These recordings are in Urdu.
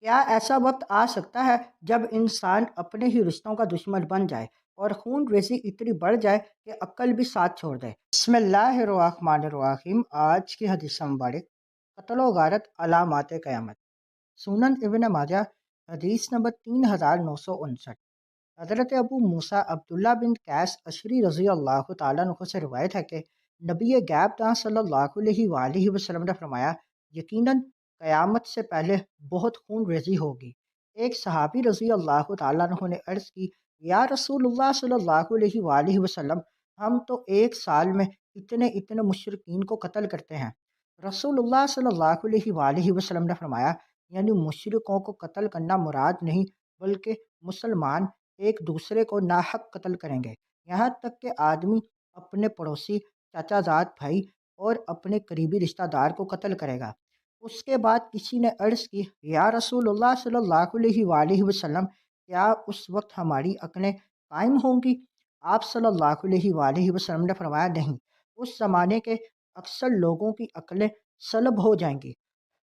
کیا ایسا وقت آ سکتا ہے جب انسان اپنے ہی رشتوں کا دشمن بن جائے اور خون ریزی اتنی بڑھ جائے کہ عقل بھی ساتھ چھوڑ دے؟ بسم اللہ الرحمن الرحیم۔ آج کی حدیث مبارک قتل و غارت علامات قیامت۔ سنن ابن ماجہ حدیث نمبر 3959۔ حضرت ابو موسیٰ عبداللہ بن قیس اشری رضی اللہ تعالیٰ عنہ سے روایت ہے کہ نبی غیب داں صلی اللہ علیہ وآلہ وسلم نے فرمایا، یقیناً قیامت سے پہلے بہت خون ریزی ہوگی۔ ایک صحابی رضی اللہ تعالیٰ عنہ نے عرض کی، یا رسول اللہ صلی اللہ علیہ وآلہ وسلم، ہم تو ایک سال میں اتنے مشرکین کو قتل کرتے ہیں۔ رسول اللہ صلی اللہ علیہ وآلہ وسلم نے فرمایا، یعنی مشرکوں کو قتل کرنا مراد نہیں بلکہ مسلمان ایک دوسرے کو ناحق قتل کریں گے، یہاں تک کہ آدمی اپنے پڑوسی، چاچا زاد بھائی اور اپنے قریبی رشتہ دار کو قتل کرے گا۔ اس کے بعد کسی نے عرض کی، یا رسول اللہ صلی اللہ علیہ وآلہ وسلم، کیا اس وقت ہماری عقلیں قائم ہوں گی؟ آپ صلی اللہ علیہ وآلہ وسلم نے فرمایا، نہیں، اس زمانے کے اکثر لوگوں کی عقلیں سلب ہو جائیں گی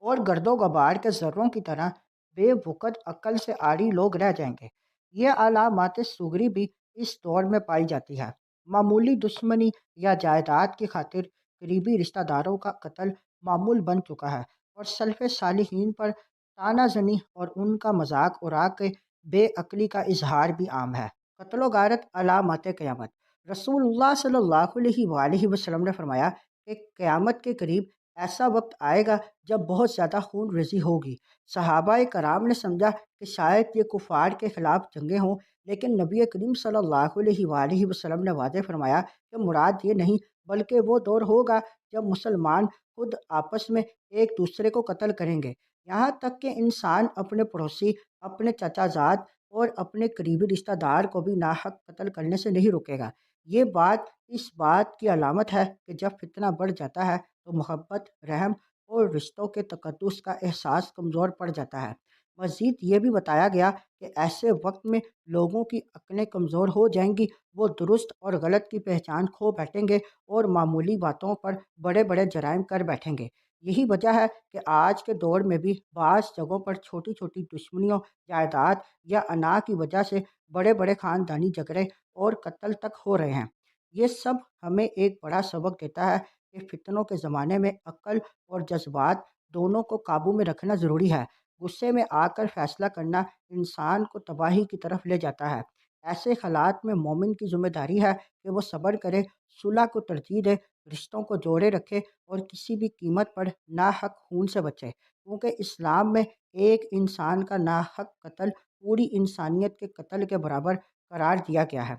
اور گرد و غبار کے ذروں کی طرح بے وقت عقل سے عاری لوگ رہ جائیں گے۔ یہ علامات صغری بھی اس دور میں پائی جاتی ہے۔ معمولی دشمنی یا جائیداد کی خاطر قریبی رشتہ داروں کا قتل معمول بن چکا ہے، اور سلف صالحین پر طعنہ زنی اور ان کا مذاق اڑا کے بے عقلی کا اظہار بھی عام ہے۔ قتل و غارت علامات قیامت۔ رسول اللہ صلی اللہ علیہ وآلہ وسلم نے فرمایا کہ قیامت کے قریب ایسا وقت آئے گا جب بہت زیادہ خون ریزی ہوگی۔ صحابہ کرام نے سمجھا کہ شاید یہ کفار کے خلاف جنگیں ہوں، لیکن نبی کریم صلی اللہ علیہ وآلہ وسلم نے واضح فرمایا کہ مراد یہ نہیں بلکہ وہ دور ہوگا جب مسلمان خود آپس میں ایک دوسرے کو قتل کریں گے، یہاں تک کہ انسان اپنے پڑوسی، اپنے چچا زاد اور اپنے قریبی رشتہ دار کو بھی ناحق قتل کرنے سے نہیں رکے گا۔ یہ بات اس بات کی علامت ہے کہ جب فتنہ بڑھ جاتا ہے تو محبت، رحم اور رشتوں کے تقدس کا احساس کمزور پڑ جاتا ہے۔ مزید یہ بھی بتایا گیا کہ ایسے وقت میں لوگوں کی عقلیں کمزور ہو جائیں گی، وہ درست اور غلط کی پہچان کھو بیٹھیں گے اور معمولی باتوں پر بڑے بڑے جرائم کر بیٹھیں گے۔ یہی وجہ ہے کہ آج کے دور میں بھی بعض جگہوں پر چھوٹی چھوٹی دشمنیوں، جائیداد یا انا کی وجہ سے بڑے بڑے خاندانی جھگڑے اور قتل تک ہو رہے ہیں۔ یہ سب ہمیں ایک بڑا سبق دیتا ہے کہ فتنوں کے زمانے میں عقل اور جذبات دونوں کو قابو میں رکھنا ضروری ہے۔ غصے میں آ کر فیصلہ کرنا انسان کو تباہی کی طرف لے جاتا ہے۔ ایسے حالات میں مومن کی ذمہ داری ہے کہ وہ صبر کرے، صلح کو ترجیح دے، رشتوں کو جوڑے رکھے اور کسی بھی قیمت پر ناحق خون سے بچے، کیونکہ اسلام میں ایک انسان کا ناحق قتل پوری انسانیت کے قتل کے برابر قرار دیا گیا ہے۔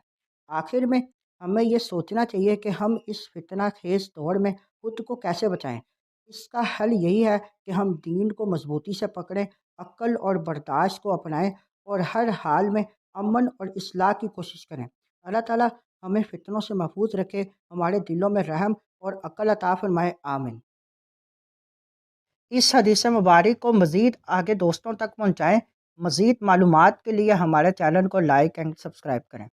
آخر میں ہمیں یہ سوچنا چاہیے کہ ہم اس فتنہ خیز دور میں خود کو کیسے بچائیں۔ اس کا حل یہی ہے کہ ہم دین کو مضبوطی سے پکڑیں، عقل اور برداشت کو اپنائیں اور ہر حال میں امن اور اصلاح کی کوشش کریں۔ اللہ تعالیٰ ہمیں فتنوں سے محفوظ رکھے، ہمارے دلوں میں رحم اور عقل عطا فرمائے، آمین۔ اس حدیث مبارک کو مزید آگے دوستوں تک پہنچائیں۔ مزید معلومات کے لیے ہمارے چینل کو لائک اینڈ سبسکرائب کریں۔